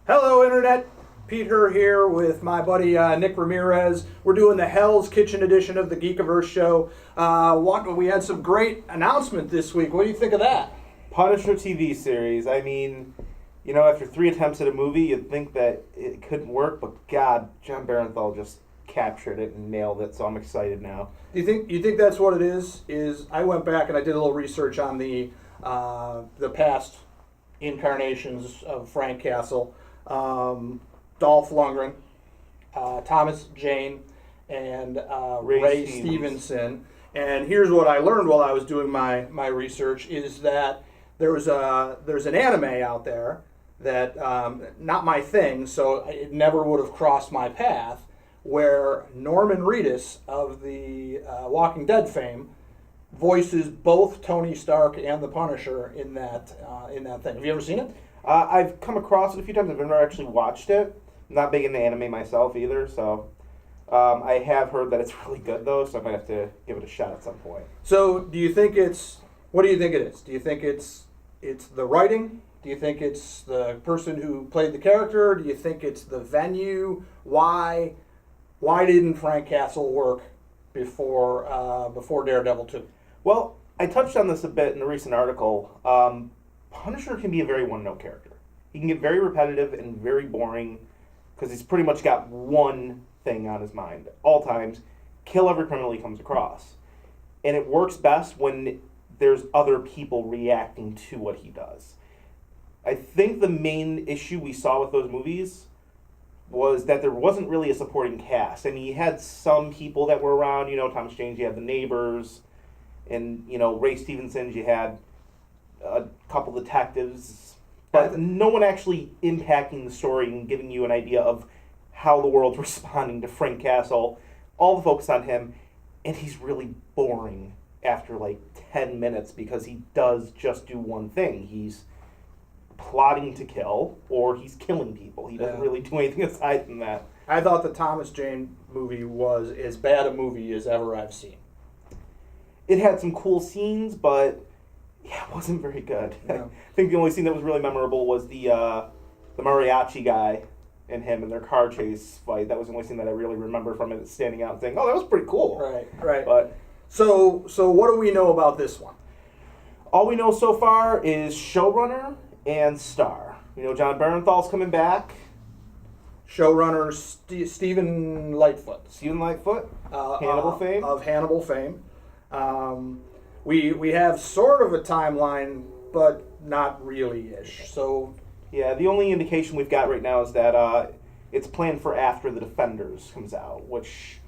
Hello, Internet. Peter here with my buddy Nick Ramirez. We're doing the Hell's Kitchen edition of the Geekiverse show. We had some great announcement this week. What do you think of that? Punisher TV series. I mean, after 3 attempts at a movie, you'd think that it couldn't work, but God, Jon Bernthal just captured it and nailed it, so I'm excited now. Do you think that's what it is? I went back and I did a little research on the past incarnations of Frank Castle. Dolph Lundgren, Thomas Jane, and Ray Stevenson. And here's what I learned while I was doing my research is that there's an anime out there that not my thing, so it never would have crossed my path, where Norman Reedus of the Walking Dead fame voices both Tony Stark and the Punisher in that thing. Have you ever seen it? I've come across it a few times. I've never actually watched it. I'm not big into anime myself either, so I have heard that it's really good though, so I might have to give it a shot at some point. So, what do you think it is? Do you think it's the writing? Do you think it's the person who played the character? Do you think it's the venue? Why didn't Frank Castle work before Daredevil 2? Well, I touched on this a bit in a recent article. Punisher can be a very one-note character. He can get very repetitive and very boring because he's pretty much got one thing on his mind all times: kill every criminal he comes across. And it works best when there's other people reacting to what he does. I think the main issue we saw with those movies was that there wasn't really a supporting cast. I mean, you had some people that were around, Thomas Jane, you had the neighbors, and, Ray Stevenson, you had a couple detectives, but no one actually impacting the story and giving you an idea of how the world's responding to Frank Castle. All the focus on him, and he's really boring after like 10 minutes because he does just do one thing. He's plotting to kill, or he's killing people. He doesn't really do anything aside from that. I thought the Thomas Jane movie was as bad a movie as ever I've seen. It had some cool scenes, but yeah, it wasn't very good. No. I think the only scene that was really memorable was the mariachi guy and him in their car chase fight. That was the only scene that I really remember from it, standing out and saying, "Oh, that was pretty cool." Right. But so what do we know about this one? all we know so far is showrunner and star. Jon Bernthal's coming back. Showrunner Stephen Lightfoot. Hannibal fame. Of Hannibal fame. We have sort of a timeline, but not really-ish. So yeah, the only indication we've got right now is that it's planned for after The Defenders comes out, which,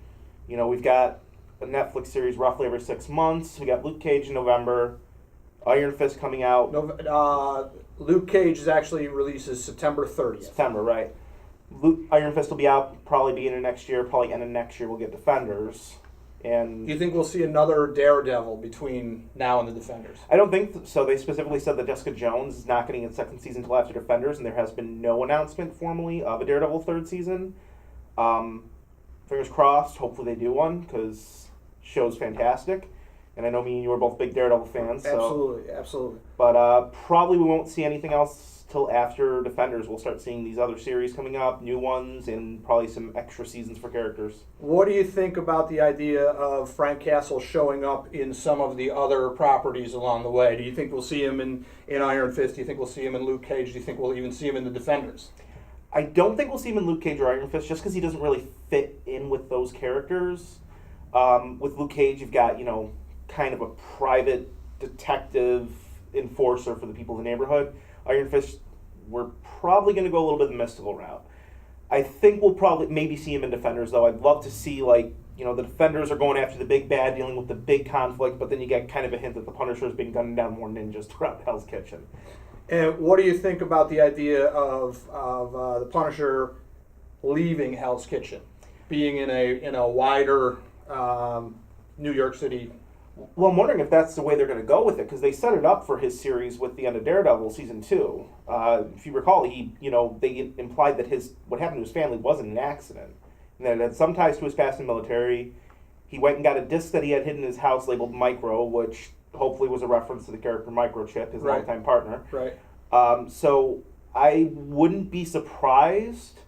we've got a Netflix series roughly every 6 months. We got Luke Cage in November, Iron Fist coming out. Luke Cage actually releases September 30th. September, right. Iron Fist will be out probably beginning of next year, probably end of next year we'll get Defenders. And do you think we'll see another Daredevil between now and the Defenders? I don't think so. They specifically said that Jessica Jones is not getting its second season until after Defenders, and there has been no announcement formally of a Daredevil third season. Fingers crossed. Hopefully they do one, because show's fantastic. And I know me and you are both big Daredevil fans. So. Absolutely. But probably we won't see anything else till after Defenders. We'll start seeing these other series coming up, new ones, and probably some extra seasons for characters. What do you think about the idea of Frank Castle showing up in some of the other properties along the way? Do you think we'll see him in Iron Fist? Do you think we'll see him in Luke Cage? Do you think we'll even see him in the Defenders? I don't think we'll see him in Luke Cage or Iron Fist, just because he doesn't really fit in with those characters. With Luke Cage, you've got, kind of a private detective enforcer for the people in the neighborhood. Iron Fist, we're probably going to go a little bit the mystical route. I think we'll probably maybe see him in Defenders, though. I'd love to see, the Defenders are going after the big bad, dealing with the big conflict, but then you get kind of a hint that the Punisher's been gunning down more ninjas throughout Hell's Kitchen. And what do you think about the idea of the Punisher leaving Hell's Kitchen, being in a wider New York City? Well, I'm wondering if that's the way they're going to go with it, because they set it up for his series with the end of Daredevil season 2. If you recall, they implied that what happened to his family wasn't an accident, and that it had some ties to his past in the military. He went and got a disc that he had hidden in his house labeled Micro, which hopefully was a reference to the character Microchip, his longtime partner. Right. So I wouldn't be surprised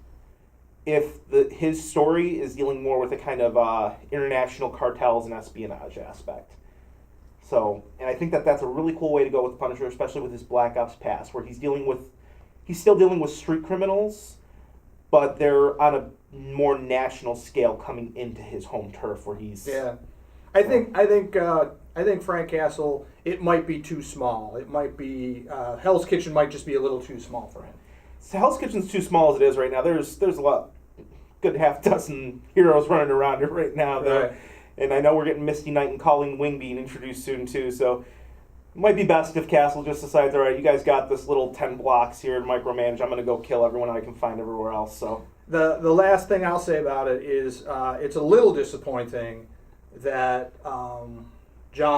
if his story is dealing more with a kind of international cartels and espionage aspect. So, and I think that that's a really cool way to go with Punisher, especially with his Black Ops past, where he's still dealing with street criminals, but they're on a more national scale coming into his home turf where he's. Yeah, I think Frank Castle. It might be too small. It might be Hell's Kitchen might just be a little too small for him. So Hell's Kitchen's too small as it is right now. There's a lot, good half dozen heroes running around it right now, though. Right. And I know we're getting Misty Knight and Colleen Wing being introduced soon too. So it might be best if Castle just decides, all right, you guys got this little 10 blocks here to micromanage. I'm going to go kill everyone I can find everywhere else. So The last thing I'll say about it is it's a little disappointing that Jon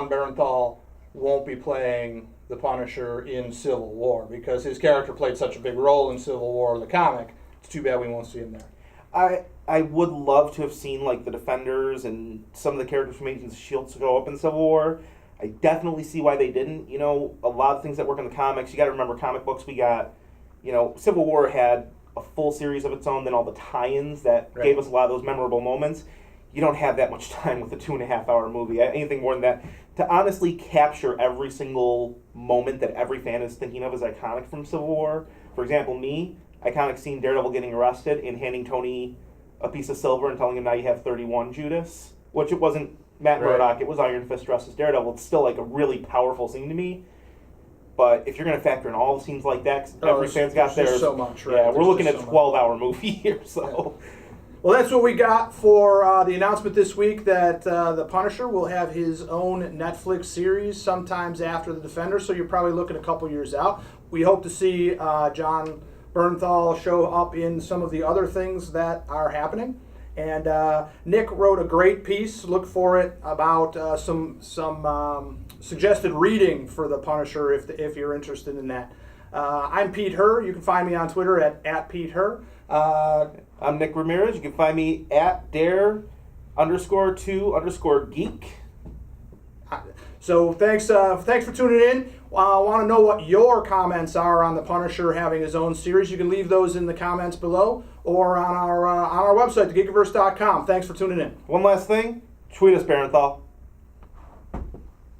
Bernthal won't be playing the Punisher in Civil War because his character played such a big role in Civil War, the comic. It's too bad we won't see him there. I would love to have seen like the Defenders and some of the characters from Agents of S.H.I.E.L.D. go up in Civil War. I definitely see why they didn't. You know, a lot of things that work in the comics, you got to remember comic books. We got, Civil War had a full series of its own, then all the tie-ins that gave us a lot of those memorable moments. You don't have that much time with a 2.5-hour movie. Anything more than that. To honestly capture every single moment that every fan is thinking of as iconic from Civil War. For example, iconic scene, Daredevil getting arrested and handing Tony a piece of silver and telling him, now you have 31, Judas. Which it wasn't Matt Murdock, it was Iron Fist dressed as Daredevil. It's still like a really powerful scene to me. But if you're going to factor in all the scenes like that, 'cause every fan's got theirs. So much, right? Yeah, we're looking at a 12-hour movie here, so... Yeah. Well, that's what we got for the announcement this week that the Punisher will have his own Netflix series sometimes after the Defender, so you're probably looking a couple years out. We hope to see Jon Bernthal show up in some of the other things that are happening. And Nick wrote a great piece, look for it, about some suggested reading for the Punisher if you're interested in that. I'm Pete Herr. You can find me on Twitter at Pete Herr. I'm Nick Ramirez. You can find me at dare_2_geek. So thanks for tuning in. I want to know what your comments are on the Punisher having his own series. You can leave those in the comments below or on our website, thegeekiverse.com. Thanks for tuning in. One last thing, tweet us, Bernthal.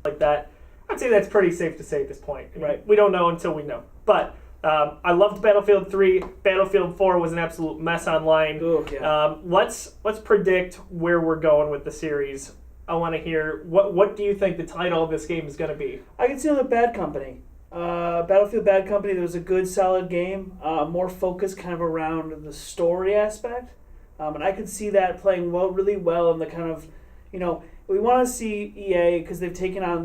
Like that, I'd say that's pretty safe to say at this point. Right? We don't know until we know. But I loved Battlefield 3. Battlefield 4 was an absolute mess online. Ooh, yeah. Let's predict where we're going with the series. I want to hear what do you think the title of this game is going to be? I can see on the Bad Company. Battlefield Bad Company, there was a good, solid game, more focused kind of around the story aspect. And I could see that playing really well in the kind of, we want to see EA, because they've taken on